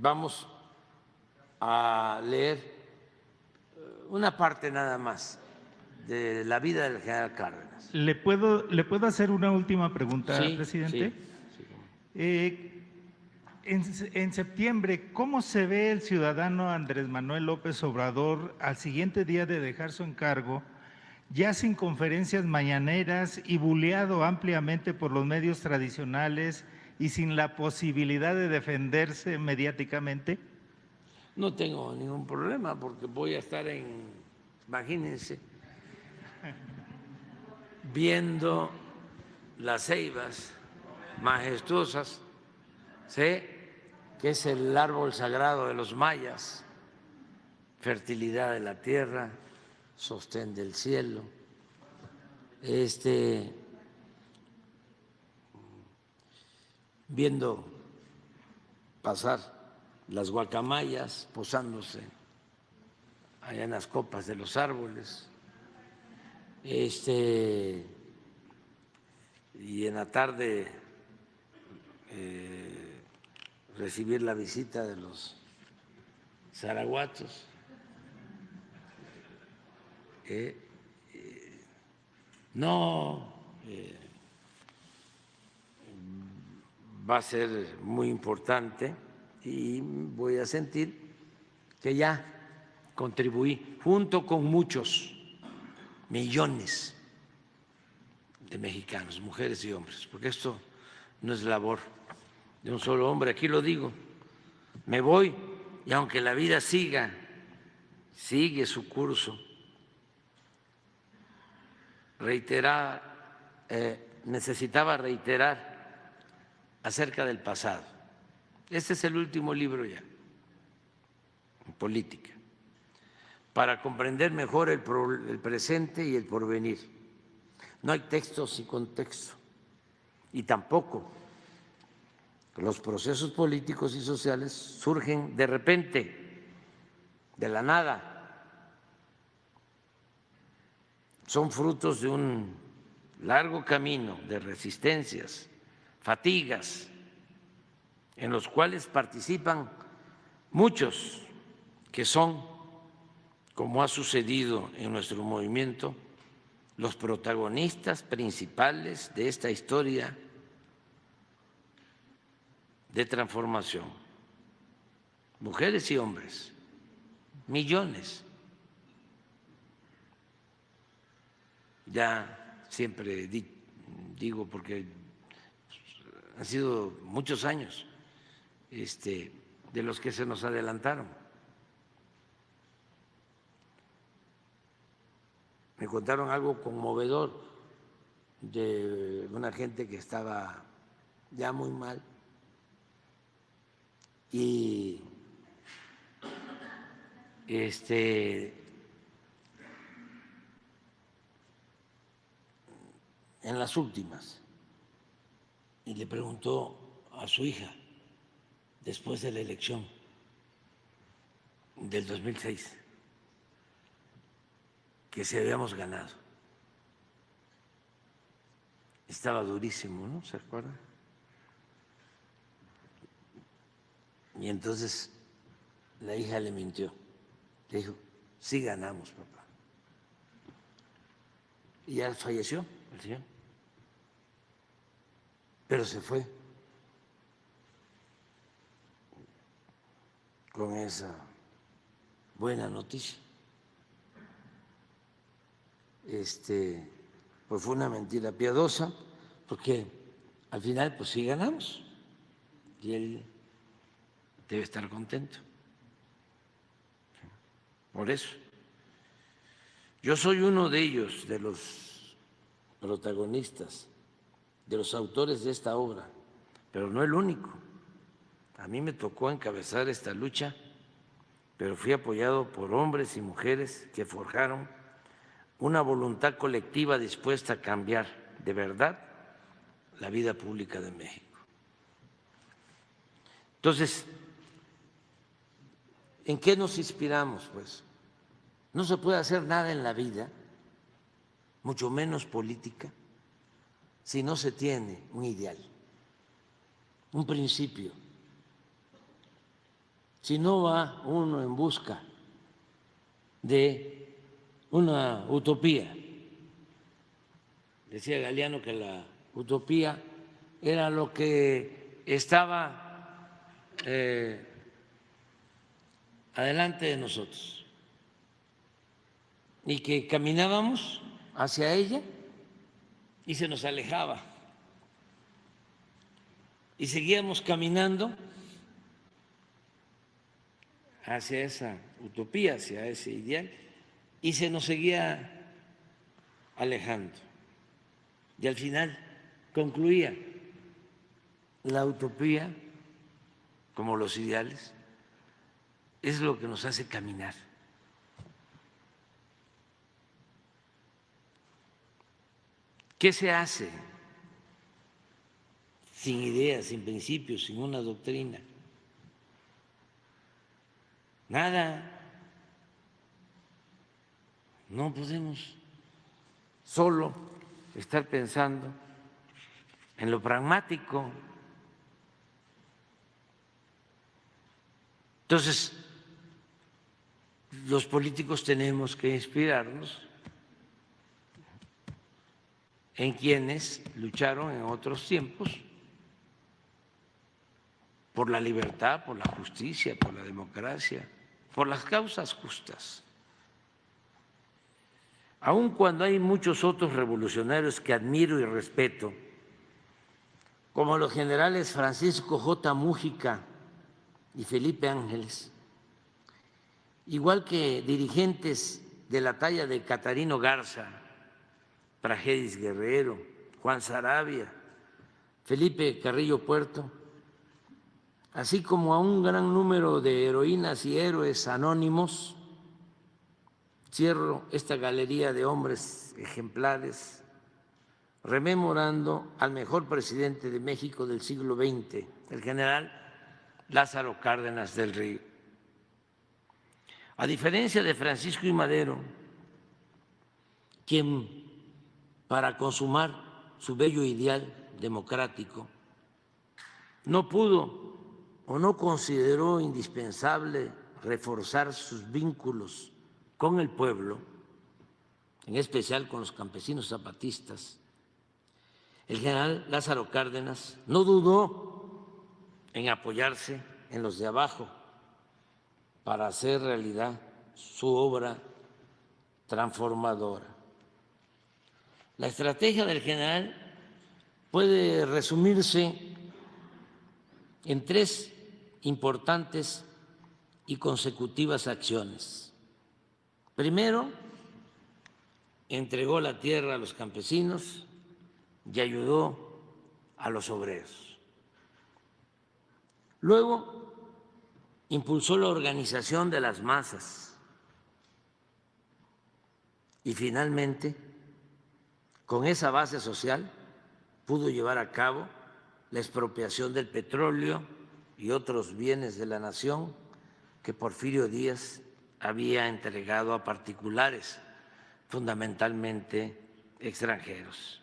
vamos a leer una parte nada más de la vida del general Cárdenas. ¿Le puedo hacer una última pregunta, Sí, presidente? sí. En septiembre, ¿cómo se ve el ciudadano Andrés Manuel López Obrador al siguiente día de dejar su encargo, ya sin conferencias mañaneras y buleado ampliamente por los medios tradicionales y sin la posibilidad de defenderse mediáticamente? No tengo ningún problema porque voy a estar imagínense, viendo las ceibas majestuosas. Sé que es el árbol sagrado de los mayas, fertilidad de la tierra, sostén del cielo. Viendo pasar las guacamayas posándose allá en las copas de los árboles, y en la tarde recibir la visita de los zaraguatos. No va a ser muy importante y voy a sentir que ya contribuí junto con muchos millones de mexicanos, mujeres y hombres, porque esto no es labor de un solo hombre, aquí lo digo, me voy y aunque la vida sigue su curso, necesitaba reiterar acerca del pasado. Este es el último libro ya, en política, para comprender mejor el presente y el porvenir. No hay texto sin contexto y tampoco los procesos políticos y sociales surgen de repente, de la nada. Son frutos de un largo camino de resistencias, fatigas, en los cuales participan muchos que son, como ha sucedido en nuestro movimiento, los protagonistas principales de esta historia de transformación, mujeres y hombres, millones. Ya siempre digo, porque han sido muchos años de los que se nos adelantaron. Me contaron algo conmovedor de una gente que estaba ya muy mal y en las últimas, y le preguntó a su hija después de la elección del 2006 que si habíamos ganado. Estaba durísimo, ¿no? ¿Se acuerdan? Y entonces la hija le mintió, le dijo, sí ganamos, papá. Y ya falleció el señor, pero se fue con esa buena noticia. Pues fue una mentira piadosa, porque al final pues sí ganamos y él debe estar contento. Por eso. Yo soy uno de ellos, de los protagonistas, de los autores de esta obra, pero no el único. A mí me tocó encabezar esta lucha, pero fui apoyado por hombres y mujeres que forjaron una voluntad colectiva dispuesta a cambiar de verdad la vida pública de México. Entonces, ¿en qué nos inspiramos? Pues no se puede hacer nada en la vida, mucho menos política, si no se tiene un ideal, un principio. si no va uno en busca de una utopía. Decía Galeano que la utopía era lo que estaba adelante de nosotros y que caminábamos hacia ella y se nos alejaba y seguíamos caminando hacia esa utopía, hacia ese ideal, y se nos seguía alejando. Y al final concluía la utopía, como los ideales, es lo que nos hace caminar. ¿Qué se hace sin ideas, sin principios, sin una doctrina? Nada. No podemos solo estar pensando en lo pragmático. Entonces, los políticos tenemos que inspirarnos en quienes lucharon en otros tiempos por la libertad, por la justicia, por la democracia, por las causas justas. Aun cuando hay muchos otros revolucionarios que admiro y respeto, como los generales Francisco J. Múgica y Felipe Ángeles, igual que dirigentes de la talla de Catarino Garza, Praxedis Guerrero, Juan Saravia, Felipe Carrillo Puerto, así como a un gran número de heroínas y héroes anónimos, cierro esta galería de hombres ejemplares rememorando al mejor presidente de México del siglo XX, el general Lázaro Cárdenas del Río. A diferencia de Francisco I. Madero, quien para consumar su bello ideal democrático no pudo o no consideró indispensable reforzar sus vínculos con el pueblo, en especial con los campesinos zapatistas, el general Lázaro Cárdenas no dudó en apoyarse en los de abajo para hacer realidad su obra transformadora. La estrategia del general puede resumirse en tres importantes y consecutivas acciones. Primero, entregó la tierra a los campesinos y ayudó a los obreros. Luego, impulsó la organización de las masas y finalmente, con esa base social, pudo llevar a cabo la expropiación del petróleo y otros bienes de la nación que Porfirio Díaz había entregado a particulares, fundamentalmente extranjeros.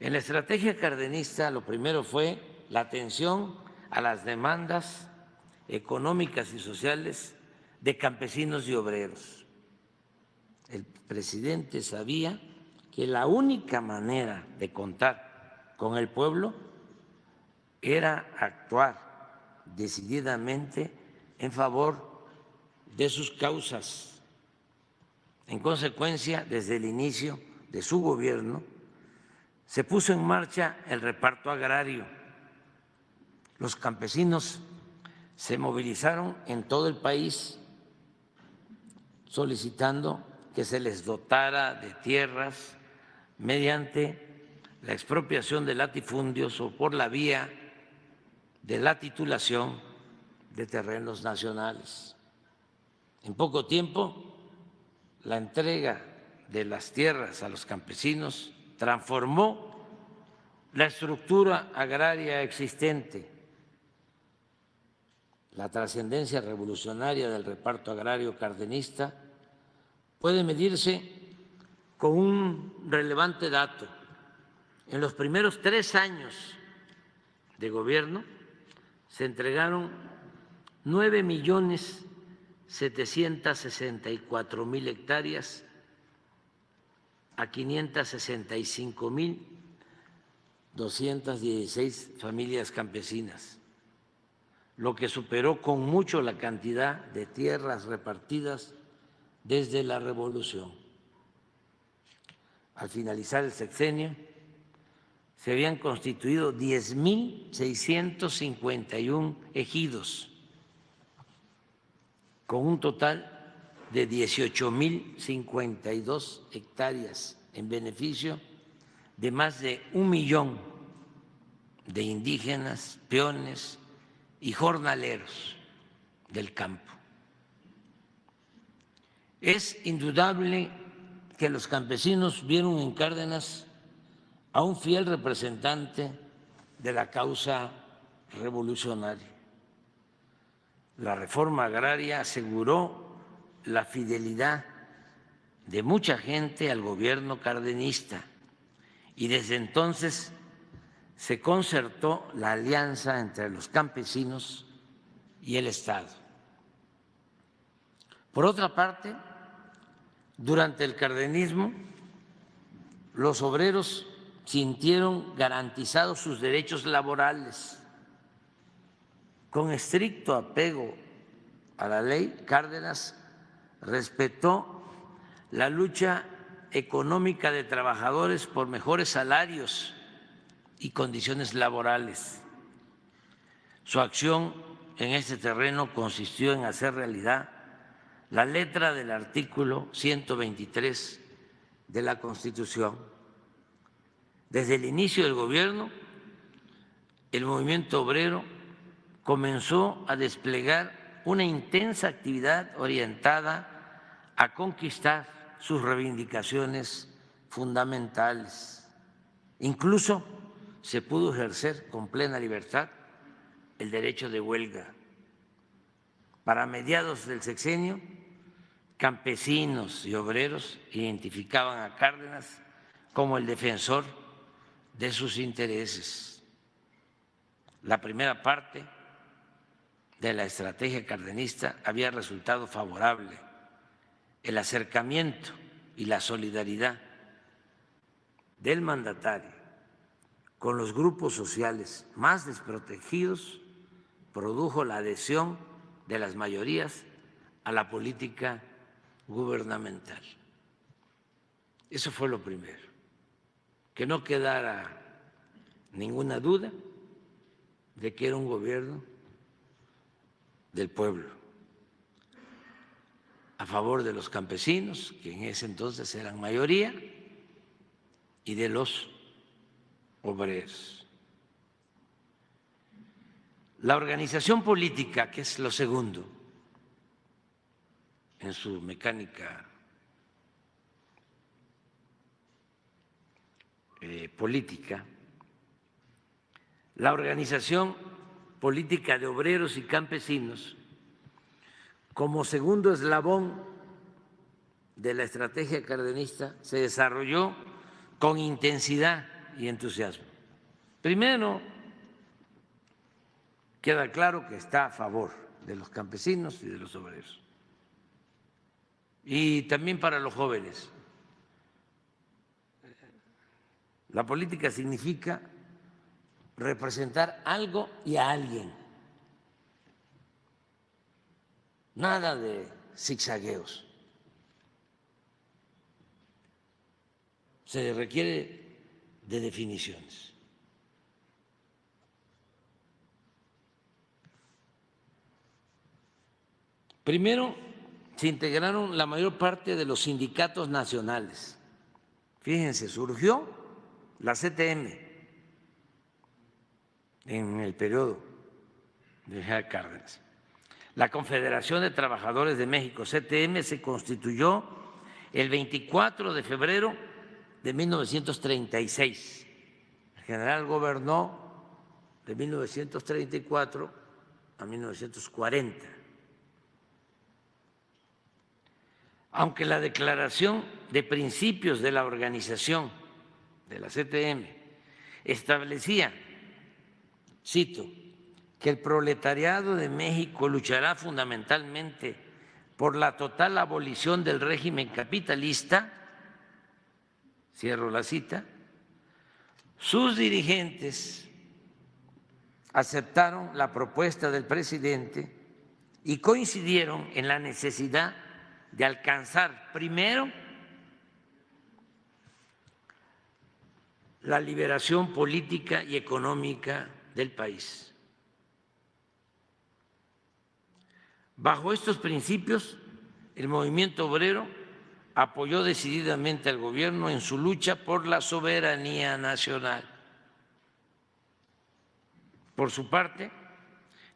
En la estrategia cardenista, lo primero fue la atención a las demandas económicas y sociales de campesinos y obreros. El presidente sabía que la única manera de contar con el pueblo era actuar decididamente en favor de sus causas. En consecuencia, desde el inicio de su gobierno, se puso en marcha el reparto agrario. Los campesinos se movilizaron en todo el país solicitando que se les dotara de tierras mediante la expropiación de latifundios o por la vía de la titulación de terrenos nacionales. En poco tiempo, la entrega de las tierras a los campesinos transformó la estructura agraria existente. La trascendencia revolucionaria del reparto agrario cardenista puede medirse con un relevante dato. En los primeros 3 años de gobierno se entregaron 9.764.000 hectáreas a 565.216 familias campesinas, lo que superó con mucho la cantidad de tierras repartidas desde la Revolución. Al finalizar el sexenio, se habían constituido 10.651 ejidos, con un total de 18.052 hectáreas en beneficio de más de 1 millón de indígenas, peones y jornaleros del campo. Es indudable que los campesinos vieron en Cárdenas a un fiel representante de la causa revolucionaria. La reforma agraria aseguró la fidelidad de mucha gente al gobierno cardenista y desde entonces se concertó la alianza entre los campesinos y el Estado. Por otra parte, durante el cardenismo, los obreros sintieron garantizados sus derechos laborales. Con estricto apego a la ley, Cárdenas respetó la lucha económica de trabajadores por mejores salarios y condiciones laborales. Su acción en este terreno consistió en hacer realidad la letra del artículo 123 de la Constitución. Desde el inicio del gobierno, el movimiento obrero comenzó a desplegar una intensa actividad orientada a conquistar sus reivindicaciones fundamentales. Incluso se pudo ejercer con plena libertad el derecho de huelga. Para mediados del sexenio, campesinos y obreros identificaban a Cárdenas como el defensor de sus intereses. La primera parte de la estrategia cardenista había resultado favorable. El acercamiento y la solidaridad del mandatario con los grupos sociales más desprotegidos produjo la adhesión de las mayorías a la política gubernamental. Eso fue lo primero, que no quedara ninguna duda de que era un gobierno del pueblo, a favor de los campesinos, que en ese entonces eran mayoría, y de los obreros. La organización política, que es lo segundo en su mecánica política, la organización política de obreros y campesinos, como segundo eslabón de la estrategia cardenista, se desarrolló con intensidad y entusiasmo. Primero, queda claro que está a favor de los campesinos y de los obreros, y también para los jóvenes. La política significa representar algo y a alguien. Nada de zigzagueos. Se requiere de definiciones. Primero, se integraron la mayor parte de los sindicatos nacionales. Fíjense, surgió la CTM en el periodo de General Cárdenas. La Confederación de Trabajadores de México, CTM, se constituyó el 24 de febrero de 1936. El general gobernó de 1934 a 1940. Aunque la declaración de principios de la organización de la CTM establecía, cito, que el proletariado de México luchará fundamentalmente por la total abolición del régimen capitalista, cierro la cita, sus dirigentes aceptaron la propuesta del presidente y coincidieron en la necesidad de alcanzar primero la liberación política y económica del país. Bajo estos principios, el movimiento obrero apoyó decididamente al gobierno en su lucha por la soberanía nacional. Por su parte,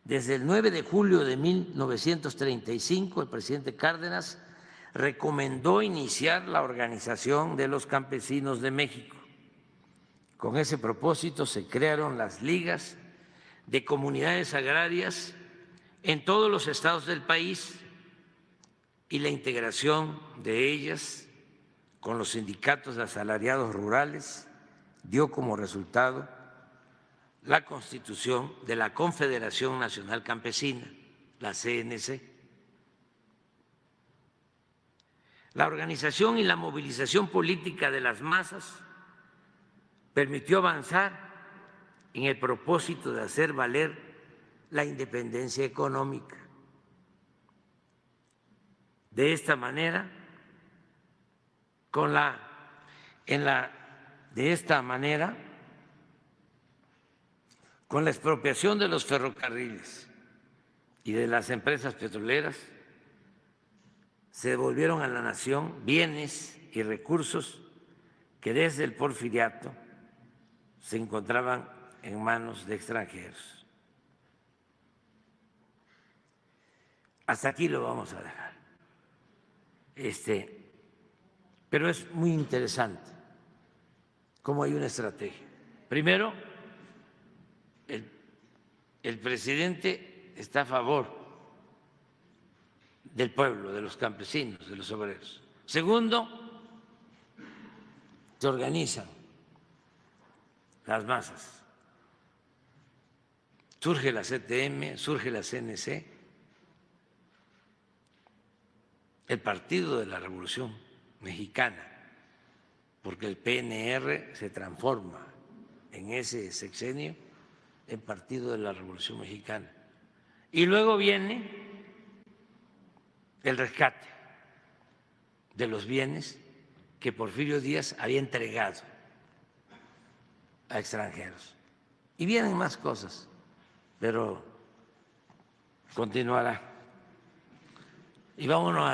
desde el 9 de julio de 1935, el presidente Cárdenas recomendó iniciar la Organización de los Campesinos de México. Con ese propósito se crearon las ligas de comunidades agrarias en todos los estados del país y la integración de ellas con los sindicatos de asalariados rurales dio como resultado la constitución de la Confederación Nacional Campesina, la CNC. La organización y la movilización política de las masas permitió avanzar en el propósito de hacer valer la independencia económica. De esta manera, con la expropiación de los ferrocarriles y de las empresas petroleras, se devolvieron a la nación bienes y recursos que desde el porfiriato se encontraban en manos de extranjeros. Hasta aquí lo vamos a dejar. Pero es muy interesante cómo hay una estrategia. Primero, el presidente está a favor del pueblo, de los campesinos, de los obreros. Segundo, se organizan las masas. Surge la CTM, surge la CNC, el Partido de la Revolución Mexicana, porque el PNR se transforma en ese sexenio en Partido de la Revolución Mexicana. Y luego viene el rescate de los bienes que Porfirio Díaz había entregado a extranjeros. Y vienen más cosas, pero continuará. Y vámonos a